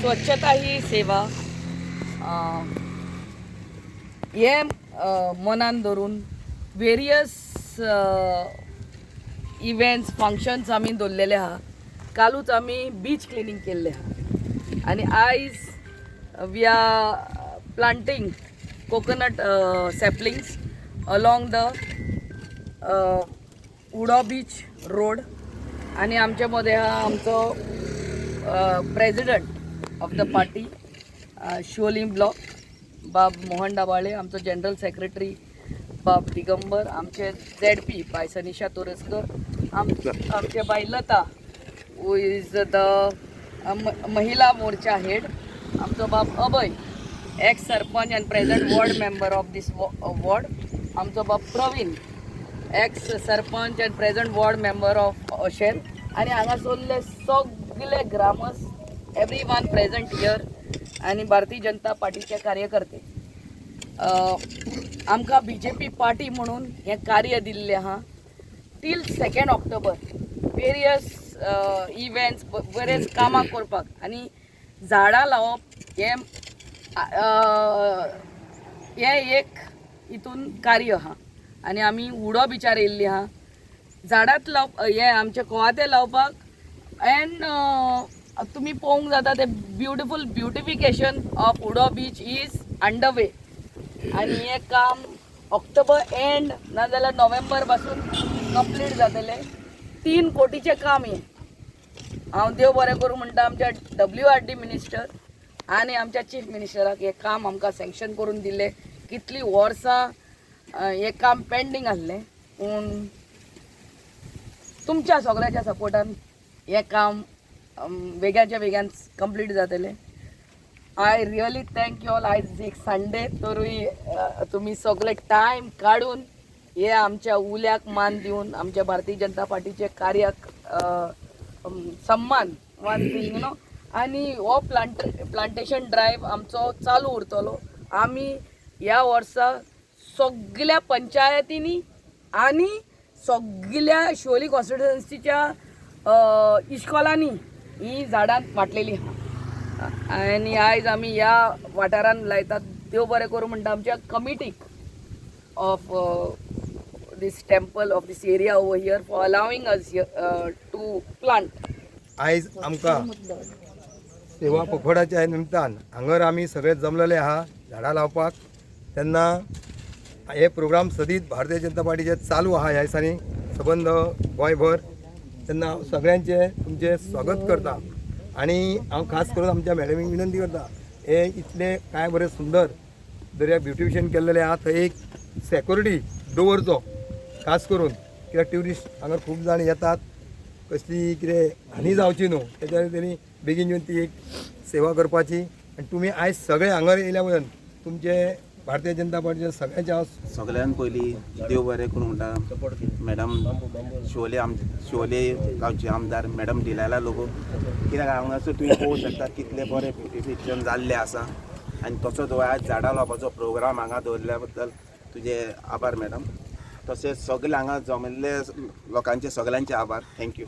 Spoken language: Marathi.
स्वच्छता ही सेवा हे मनान धरून वेरियस इव्हेंट्स फंक्शन्स आमी दवरलेले आहा. कालूच आमी बीच क्लिनिंग केल्ले आहा आनी आयज we are planting coconut saplings along the Udo beach road. आणि आमच्या मध्ये हा आमचो president of the party Siolim block बाब मोहन डाबाळे, आमचो जनरल सेक्रेटरी बाब दिगंबर, आमचे ZP बाय सनिशा तोरसकर, आमचे बाई लता हू इज द महिला मोर्चा हेड, आमचो बाब Abhay ex sarpanch and present ward member of this ward, आमचो बाब Praveen ex sarpanch and present ward member of Oshel, आणि हांगासरले सगळे ग्रामस एवरीवन प्रेझेंट हियर आणि भारतीय जनता पार्टीचे कार्यकर्ते. आमकां BJP पार्टी म्हणून हे कार्य दिल्ले आहा टील 2 ऑक्टोबर. वेरियस इव्हेंट्स बरेच कामां करपाक आनी झाडां लावप हे एक हितून कार्य आहा. आनी आमी उडो बिचार येयल्ली आहा झाडांत हे आमचे कोवाते लावपाक. एंड तुम्ही पळोवंक जाता ते beautification of Udo beach is under way आणि हे काम ऑक्टोबर एंड नाजाल्यार नोव्हेंबर पासून कंप्लीट जातले. 3 कोटीचे काम हे. हांव देव बरें करूं म्हणटा आमच्या WRD मिनिस्टर आणि आमच्या चीफ मिनिस्टराक हे काम आमकां सँक्शन करून दिले. कितली वर्सां हे काम पेंडींग आसलें, पूण तुमच्या सगळ्याच्या सपोर्टान हे काम वेगळ्याच्या वेगळ्यान कंप्लीट जातले. I really thank you all. आयज एक संडे तरूय तुम्ही सगळे टायम काढून हे आमच्या उल्याक मान दिवन आमच्या भारतीय जनता पार्टीचे कार्याक सन्मान वन थिंग नो. आणि हो प्लांटेशन ड्रायव्ह आमचो चालू उरतलो. आमी ह्या वर्सा सगळ्या पंचायतींनी आणि सगळ्या शिवोली कॉन्स्टिट्युएन्सीच्या इस्कॉलांनी ही झाडां वाटलेली आहा. आणि आयज आमी ह्या वाठारान लायतात. देव बरें करूं म्हणटा आमच्या कमिटीक of this temple of this area over here for allowing us to plant. आयज आमकां सेवा पखवाड्याच्या निमतान हांगर आमी सगळे जमलेले आहा झाडां लावपाक. तेन्ना हे प्रोग्राम सदीत भारतीय जनता पार्टीचे चालू आहा ह्या दिसांनी सबंद गोंयभर. तेन्ना सगळ्यांचे तुमचे स्वागत करता आणि हांव खास करून आमच्या मॅडमीक विनंती करता हे इतले काय बरे सुंदर दर्या ब्युटिफिकेशन केल्लेले आहा थंय एक सेक्युरिटी दवरचो खास करून, कित्याक ट्युरिस्ट हांगा खूब जाण येतात, कसली कितें हानी जावची न्हू तेच्या तेणी बेगीन येवन ती एक सेवा करपाची. आनी तुमी आयज सगळे हांगर येयल्या बद्दल तुमचे भारतीय जनता पार्टीच्या सगळ्यांच्या सगळ्यान पयलीं देव बरें करूं म्हणटा मॅडम शिवोले गांवचे आमदार मॅडम डिलायला लोगो. कित्याक हांगासर तुवें पळोवंक शकता कितले बरें ब्युटिफिकेशन जाल्लें आसा. आनी तसोच आज झाडां लावपाचो प्रोग्राम हांगा दवरल्या बद्दल तुजे आभार मॅडम. तशेंच सगळे हांगा जमिल्ले लोकांचे सगळ्यांचे आभार. थँक्यू.